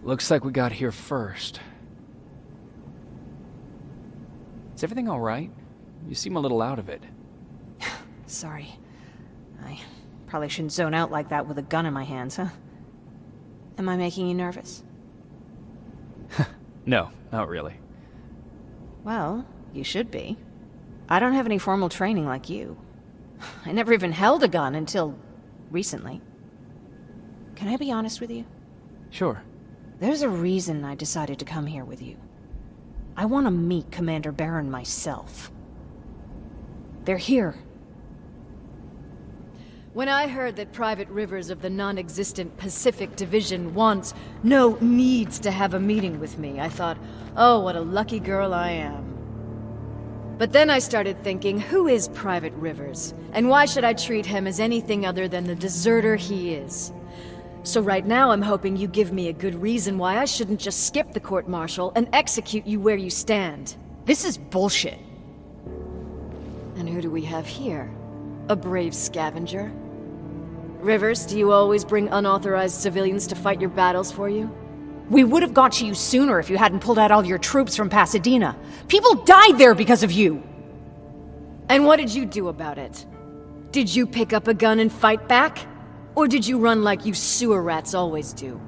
Looks like we got here first. Is everything all right? You seem a little out of it. Sorry. I probably shouldn't zone out like that with a gun in my hands, huh? Am I making you nervous? No, not really. Well, you should be. I don't have any formal training like you. I never even held a gun until recently. Can I be honest with you? Sure. There's a reason I decided to come here with you. I want to meet Commander Baron myself. They're here. When I heard that Private Rivers of the non-existent Pacific Division needs to have a meeting with me, I thought, oh, what a lucky girl I am. But then I started thinking, who is Private Rivers? And why should I treat him as anything other than the deserter he is? So right now I'm hoping you give me a good reason why I shouldn't just skip the court-martial and execute you where you stand. This is bullshit. And who do we have here? A brave scavenger? Rivers, do you always bring unauthorized civilians to fight your battles for you? We would have got to you sooner if you hadn't pulled out all your troops from Pasadena. People died there because of you! And what did you do about it? Did you pick up a gun and fight back? Or did you run like you sewer rats always do?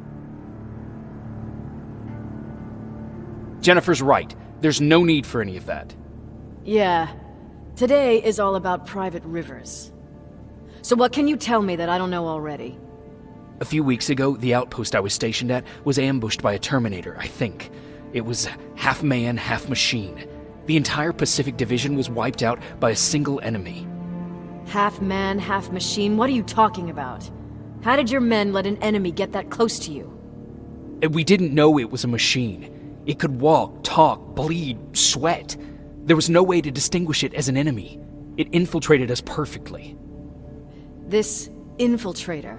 Jennifer's right. There's no need for any of that. Yeah. Today is all about Private Rivers. So what can you tell me that I don't know already? A few weeks ago, the outpost I was stationed at was ambushed by a Terminator, I think. It was half man, half machine. The entire Pacific Division was wiped out by a single enemy. Half man, half machine? What are you talking about? How did your men let an enemy get that close to you? And we didn't know it was a machine. It could walk, talk, bleed, sweat. There was no way to distinguish it as an enemy. It infiltrated us perfectly. This Infiltrator,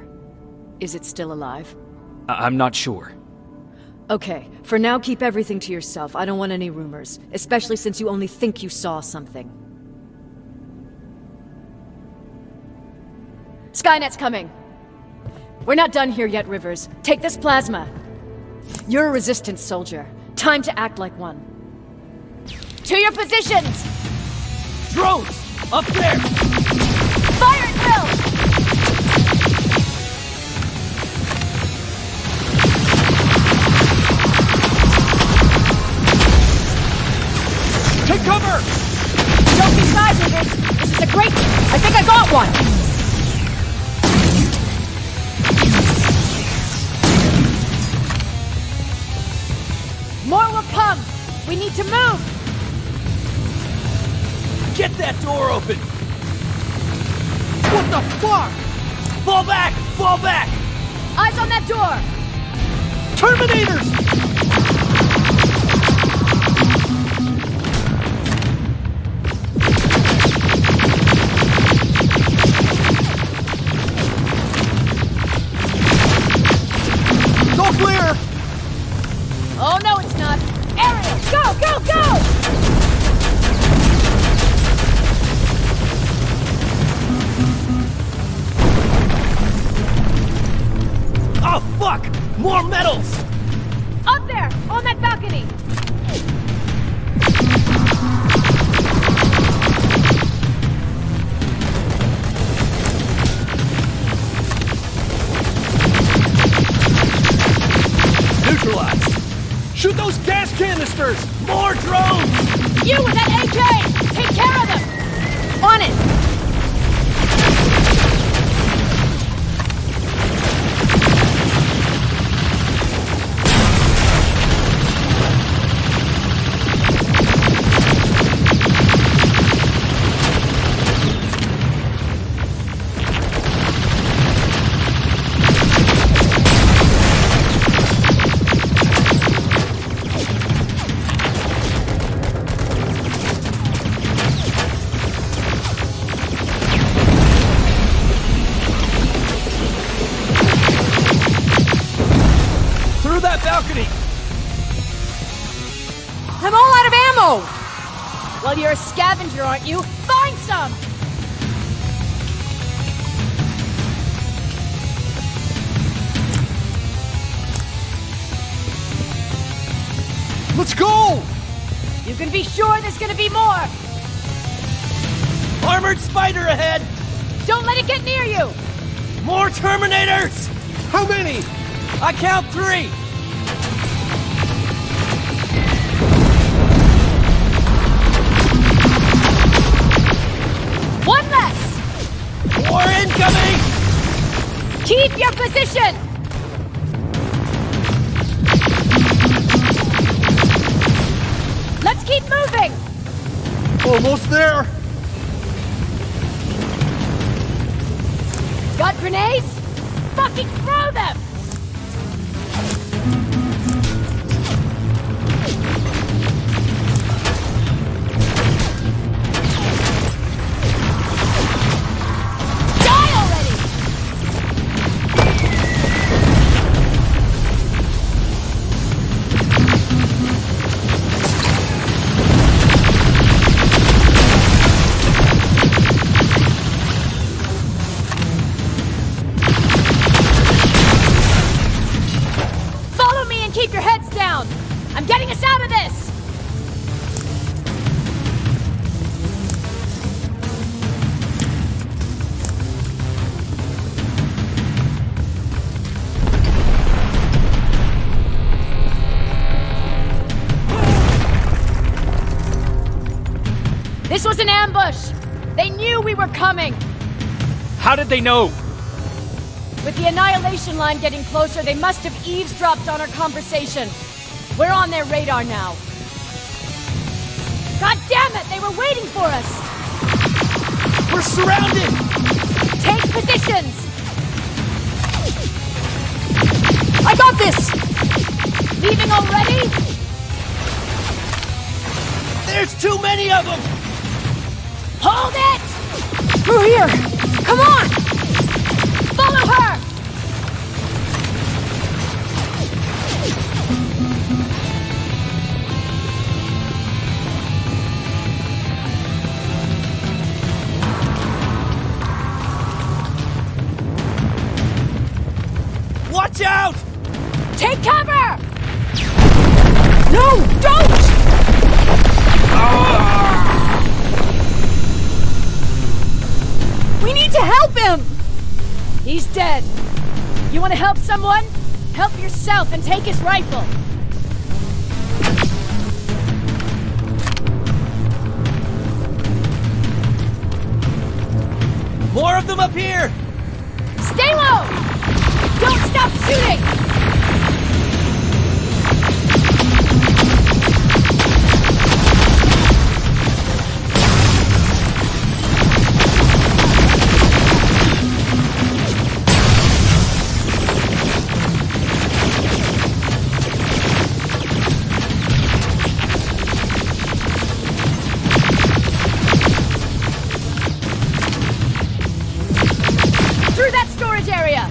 is it still alive? I'm not sure. Okay, for now keep everything to yourself. I don't want any rumors, especially since you only think you saw something. Skynet's coming! We're not done here yet, Rivers. Take this plasma. You're a resistance soldier. Time to act like one. To your positions! Drones! Up there! Fire at will! Take cover! Don't be shy, Rivers! This is a great... I think I got one! More will come! We need to move! Get that door open! What the fuck? Fall back! Fall back! Eyes on that door! Terminators! Go clear! Oh no, it's not! Ariel, go, go, go! Oh fuck! More metals! Up there! On that balcony! Neutralized! Shoot those gas canisters! More drones! You with that AK! Take care of them! On it! I'm all out of ammo! Well, you're a scavenger, aren't you? Find some! Let's go! You can be sure there's gonna be more! Armored spider ahead! Don't let it get near you! More Terminators! How many? I count 3! One less! More incoming! Keep your position! Let's keep moving! Almost there! Got grenades? Fucking throw them! Die already! Follow me and keep your heads down! I'm getting us out of this! This was an ambush! They knew we were coming! How did they know? With the Annihilation line getting closer, they must have eavesdropped on our conversation. We're on their radar now. God damn it! They were waiting for us! We're surrounded! Take positions! I got this! Leaving already? There's too many of them! Hold it! Through here! Come on! Follow her! Watch out! Take cover! No! Don't! We need to help him! He's dead. You want to help someone? Help yourself and take his rifle. More of them up here! Stay low! Don't stop shooting! Through that storage area!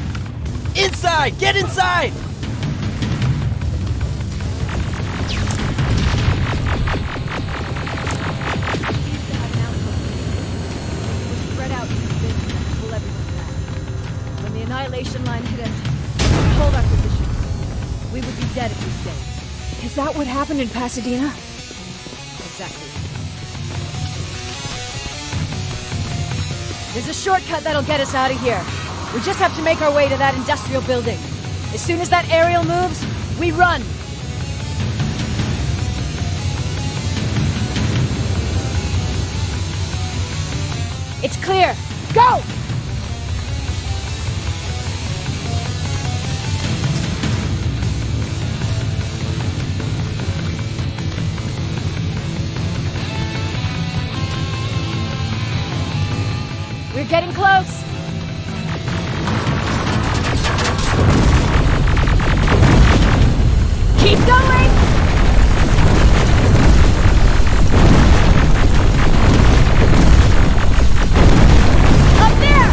Inside! Get inside! Spread out in the building and pull everyone back. When the Annihilation line hit us, we hold our position. We would be dead if we stayed. Is that what happened in Pasadena? Exactly. There's a shortcut that'll get us out of here. We just have to make our way to that industrial building. As soon as that aerial moves, we run. It's clear. Go! We're getting close. Keep going! Up there!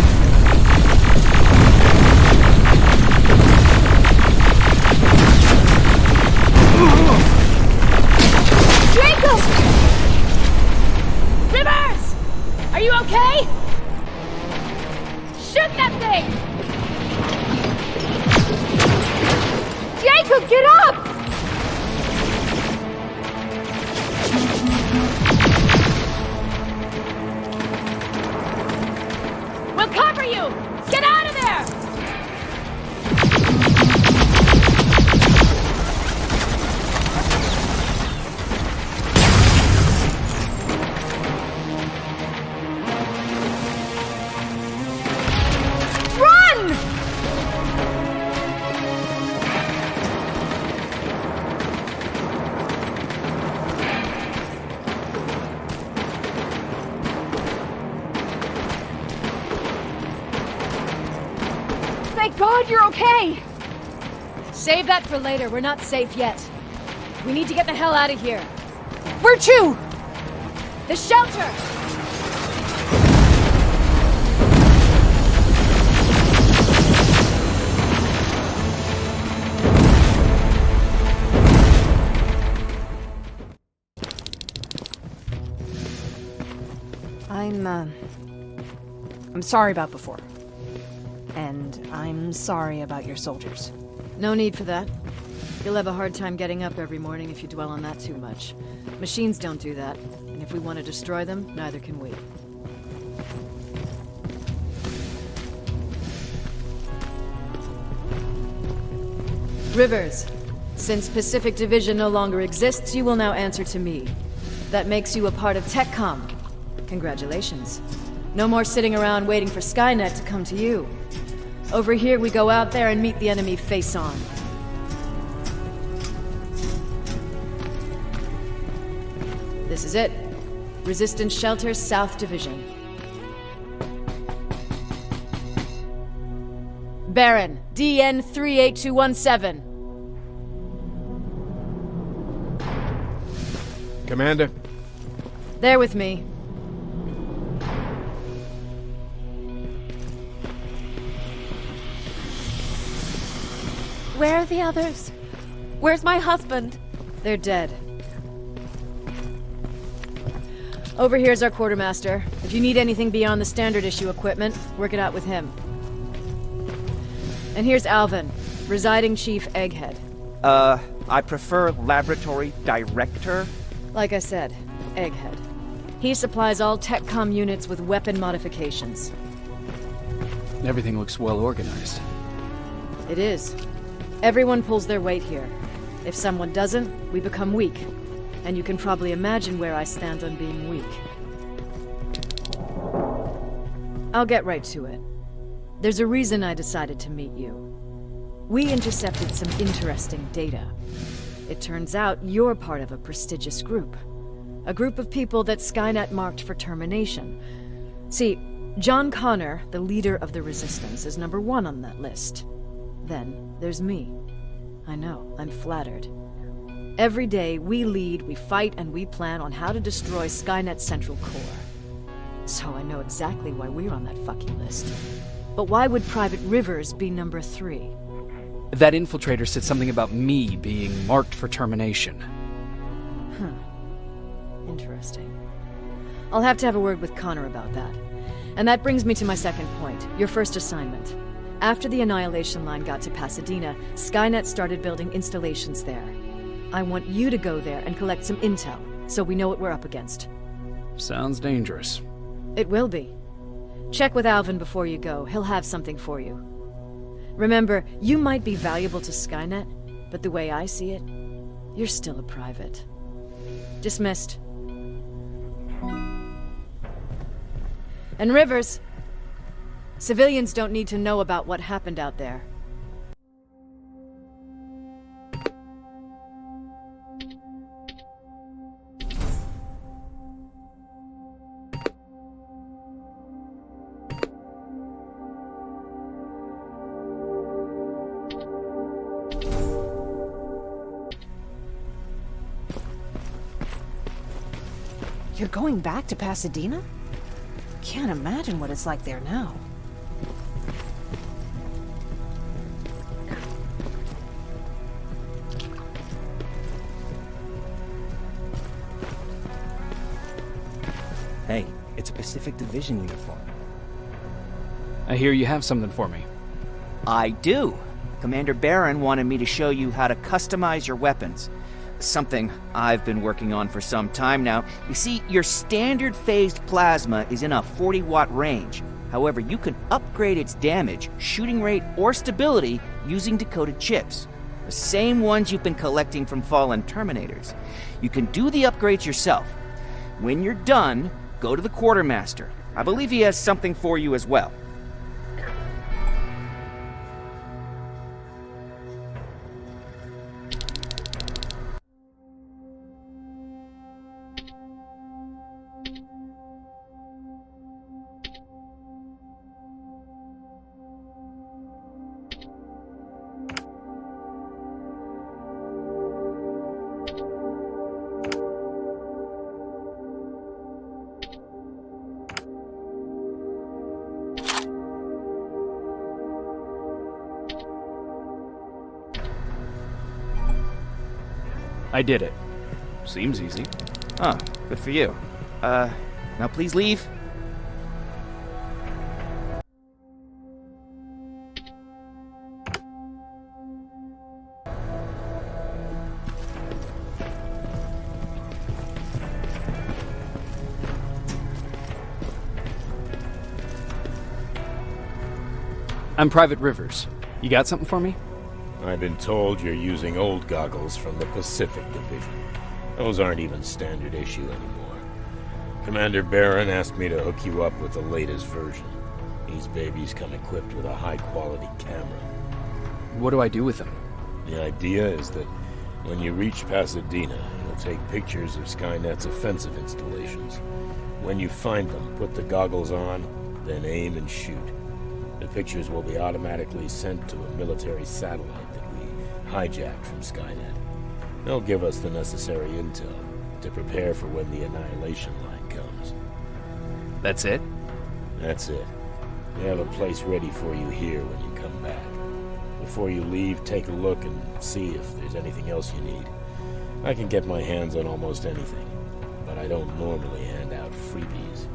Jacob! Rivers! Are you okay? God you're okay! Save that for later. We're not safe yet. We need to get the hell out of here. Where to? The shelter! I'm sorry about before. And I'm sorry about your soldiers. No need for that. You'll have a hard time getting up every morning if you dwell on that too much. Machines don't do that, and if we want to destroy them, neither can we. Rivers, since Pacific Division no longer exists, you will now answer to me. That makes you a part of TechCom. Congratulations. No more sitting around waiting for Skynet to come to you. Over here, we go out there and meet the enemy face on. This is it. Resistance Shelter, South Division. Baron, DN 38217. Commander? They're with me. Where are the others? Where's my husband? They're dead. Over here's our quartermaster. If you need anything beyond the standard issue equipment, work it out with him. And here's Alvin, Residing Chief Egghead. I prefer Laboratory Director. Like I said, Egghead. He supplies all TechCom units with weapon modifications. Everything looks well organized. It is. Everyone pulls their weight here. If someone doesn't, we become weak. And you can probably imagine where I stand on being weak. I'll get right to it. There's a reason I decided to meet you. We intercepted some interesting data. It turns out you're part of a prestigious group. A group of people that Skynet marked for termination. See, John Connor, the leader of the Resistance, is number 1 on that list. Then there's me. I know, I'm flattered. Every day, we lead, we fight, and we plan on how to destroy Skynet's central core. So I know exactly why we're on that fucking list. But why would Private Rivers be number 3? That infiltrator said something about me being marked for termination. Interesting. I'll have to have a word with Connor about that. And that brings me to my second point, your first assignment. After the Annihilation Line got to Pasadena, Skynet started building installations there. I want you to go there and collect some intel, so we know what we're up against. Sounds dangerous. It will be. Check with Alvin before you go. He'll have something for you. Remember, you might be valuable to Skynet, but the way I see it, you're still a private. Dismissed. And Rivers, civilians don't need to know about what happened out there. You're going back to Pasadena? Can't imagine what it's like there now. Hey, it's a Pacific Division uniform. I hear you have something for me. I do. Commander Baron wanted me to show you how to customize your weapons. Something I've been working on for some time now. You see, your standard phased plasma is in a 40-watt range. However, you can upgrade its damage, shooting rate, or stability using decoded chips. The same ones you've been collecting from fallen Terminators. You can do the upgrades yourself. When you're done, go to the quartermaster. I believe he has something for you as well. I did it. Seems easy. Oh, good for you. Now please leave. I'm Private Rivers. You got something for me? I've been told you're using old goggles from the Pacific Division. Those aren't even standard issue anymore. Commander Barron asked me to hook you up with the latest version. These babies come equipped with a high-quality camera. What do I do with them? The idea is that when you reach Pasadena, you'll take pictures of Skynet's offensive installations. When you find them, put the goggles on, then aim and shoot. The pictures will be automatically sent to a military satellite that we hijacked from Skynet. They'll give us the necessary intel to prepare for when the annihilation line comes. That's it? That's it. We have a place ready for you here when you come back. Before you leave, take a look and see if there's anything else you need. I can get my hands on almost anything, but I don't normally hand out freebies.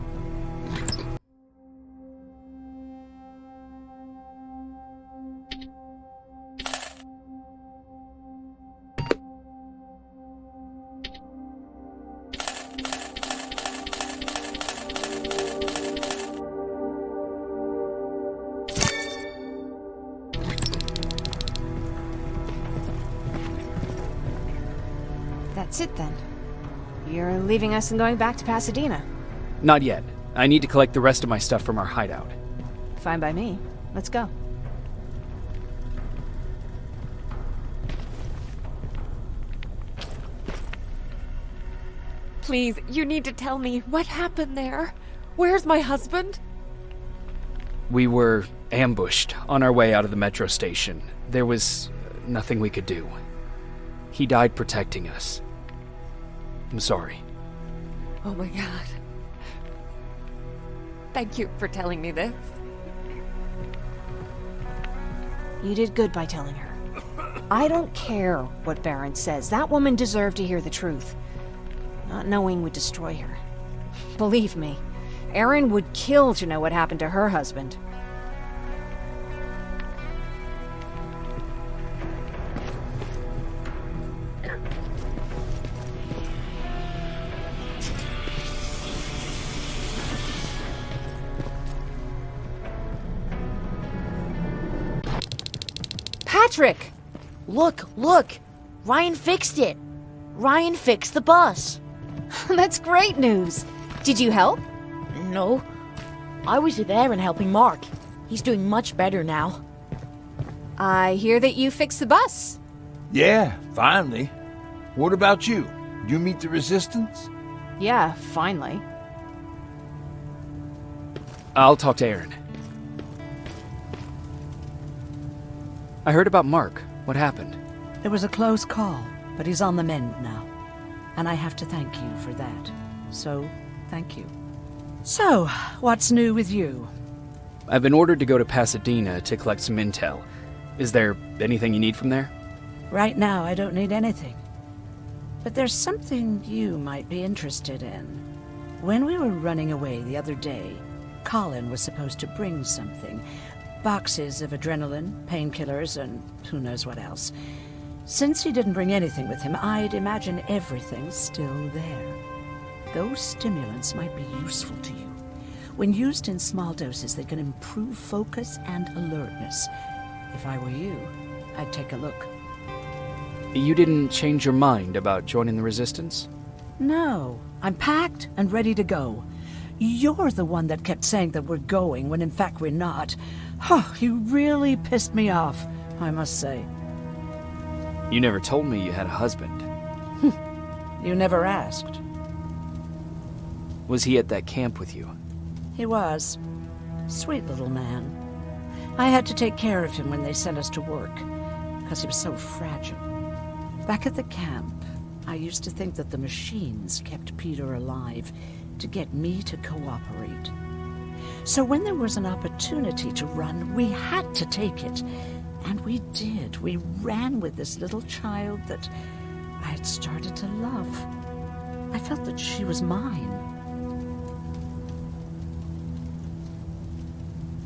That's it then. You're leaving us and going back to Pasadena. Not yet. I need to collect the rest of my stuff from our hideout. Fine by me. Let's go. Please, you need to tell me what happened there. Where's my husband? We were ambushed on our way out of the metro station. There was nothing we could do. He died protecting us. I'm sorry. Oh my god. Thank you for telling me this. You did good by telling her. I don't care what Barron says. That woman deserved to hear the truth. Not knowing would destroy her. Believe me, Erin would kill to know what happened to her husband. Patrick! Look! Ryan fixed it! Ryan fixed the bus! That's great news. Did you help? No. I was there and helping Mark. He's doing much better now. I hear that you fixed the bus. Yeah, finally. What about you? You meet the Resistance? Yeah, finally. I'll talk to Erin. I heard about Mark. What happened? It was a close call, but he's on the mend now. And I have to thank you for that. So, thank you. So, what's new with you? I've been ordered to go to Pasadena to collect some intel. Is there anything you need from there? Right now, I don't need anything. But there's something you might be interested in. When we were running away the other day, Colin was supposed to bring something. Boxes of adrenaline, painkillers, and who knows what else. Since he didn't bring anything with him, I'd imagine everything's still there. Those stimulants might be useful to you. When used in small doses, they can improve focus and alertness. If I were you, I'd take a look. You didn't change your mind about joining the Resistance? No, I'm packed and ready to go. You're the one that kept saying that we're going when in fact we're not. Oh, you really pissed me off, I must say. You never told me you had a husband. You never asked. Was he at that camp with you? He was. Sweet little man. I had to take care of him when they sent us to work, because he was so fragile. Back at the camp, I used to think that the machines kept Peter alive to get me to cooperate. So when there was an opportunity to run, we had to take it. And we did. We ran with this little child that I had started to love. I felt that she was mine.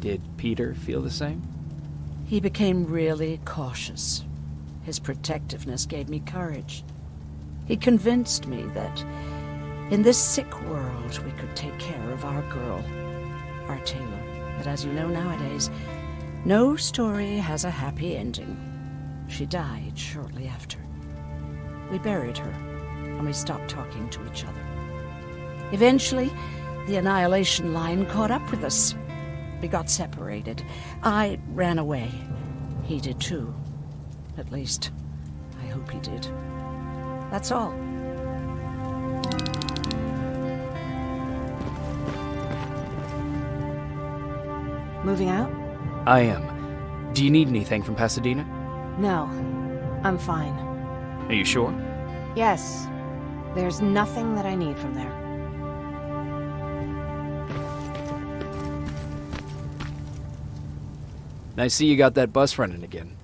Did Peter feel the same? He became really cautious. His protectiveness gave me courage. He convinced me that in this sick world we could take care of our girl, our Taylor. But as you know nowadays, no story has a happy ending. She died shortly after. We buried her, and we stopped talking to each other. Eventually, the Annihilation Line caught up with us. We got separated. I ran away. He did too. At least, I hope he did. That's all. Moving out? I am. Do you need anything from Pasadena? No. I'm fine. Are you sure? Yes. There's nothing that I need from there. I see you got that bus running again.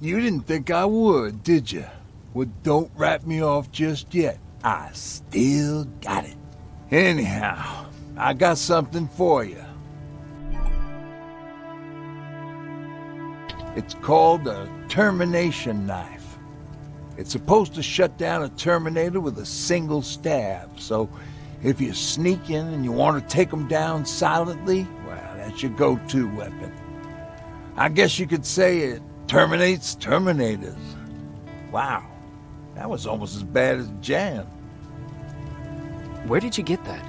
You didn't think I would, did you? Well, don't wrap me off just yet. I still got it. Anyhow, I got something for you. It's called a termination knife. It's supposed to shut down a Terminator with a single stab, so if you sneak in and you want to take them down silently, well, that's your go-to weapon. I guess you could say it terminates Terminators. Wow, that was almost as bad as Jan. Where did you get that?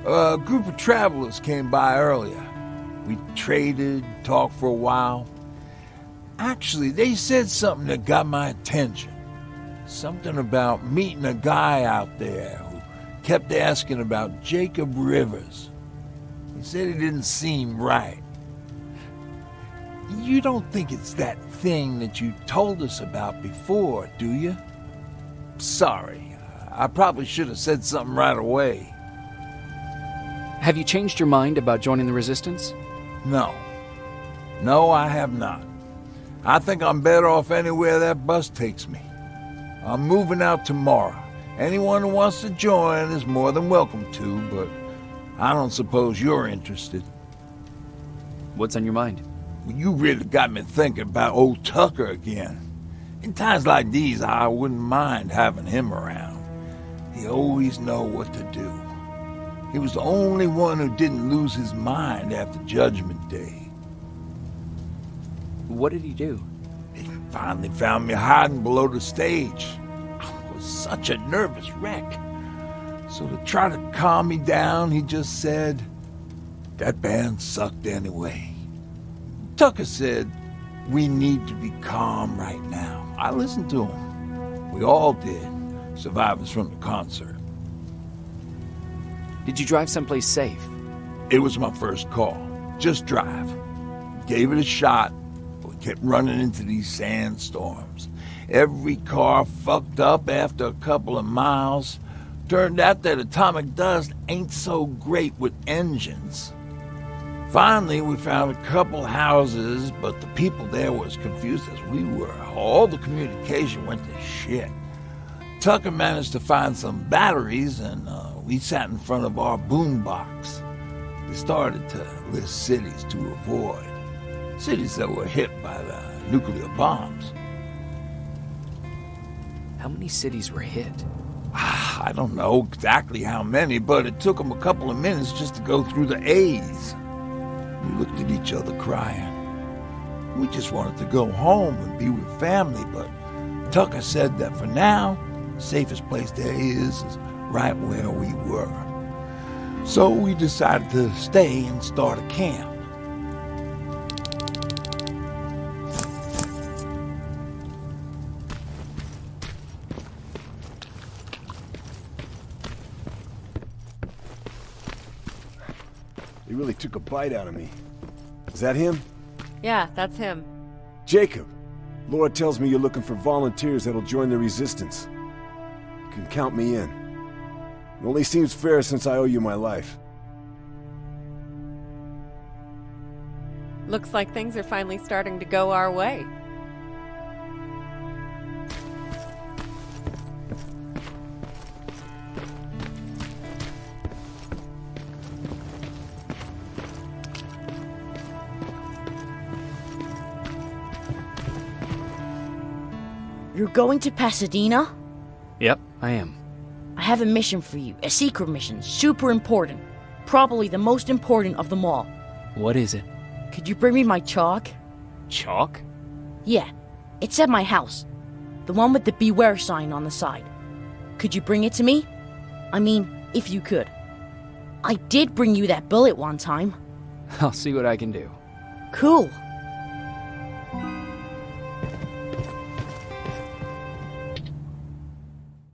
A group of travelers came by earlier. We traded, talked for a while. Actually, they said something that got my attention. Something about meeting a guy out there who kept asking about Jacob Rivers. He said he didn't seem right. You don't think it's that thing that you told us about before, do you? Sorry, I probably should have said something right away. Have you changed your mind about joining the Resistance? No. No, I have not. I think I'm better off anywhere that bus takes me. I'm moving out tomorrow. Anyone who wants to join is more than welcome to, but I don't suppose you're interested. What's on your mind? You really got me thinking about old Tucker again. In times like these, I wouldn't mind having him around. He always know what to do. He was the only one who didn't lose his mind after Judgment Day. What did he do? He finally found me hiding below the stage. I was such a nervous wreck. So to try to calm me down, he just said, "That band sucked anyway." Tucker said, "We need to be calm right now." I listened to him. We all did, survivors from the concert. Did you drive someplace safe? It was my first call. Just drive. Gave it a shot, but we kept running into these sandstorms. Every car fucked up after a couple of miles. Turned out that atomic dust ain't so great with engines. Finally, we found a couple houses, but the people there were as confused as we were. All the communication went to shit. Tucker managed to find some batteries, and we sat in front of our boombox. We started to list cities to avoid. Cities that were hit by the nuclear bombs. How many cities were hit? I don't know exactly how many, but it took them a couple of minutes just to go through the A's. We looked at each other crying. We just wanted to go home and be with family, but Tucker said that for now, the safest place there is right where we were. So we decided to stay and start a camp. He really took a bite out of me. Is that him? Yeah, that's him. Jacob, Laura tells me you're looking for volunteers that'll join the Resistance. You can count me in. It only seems fair since I owe you my life. Looks like things are finally starting to go our way. You're going to Pasadena? Yep, I am. I have a mission for you. A secret mission. Super important. Probably the most important of them all. What is it? Could you bring me my chalk? Chalk? Yeah. It's at my house. The one with the beware sign on the side. Could you bring it to me? I mean, if you could. I did bring you that bullet one time. I'll see what I can do. Cool.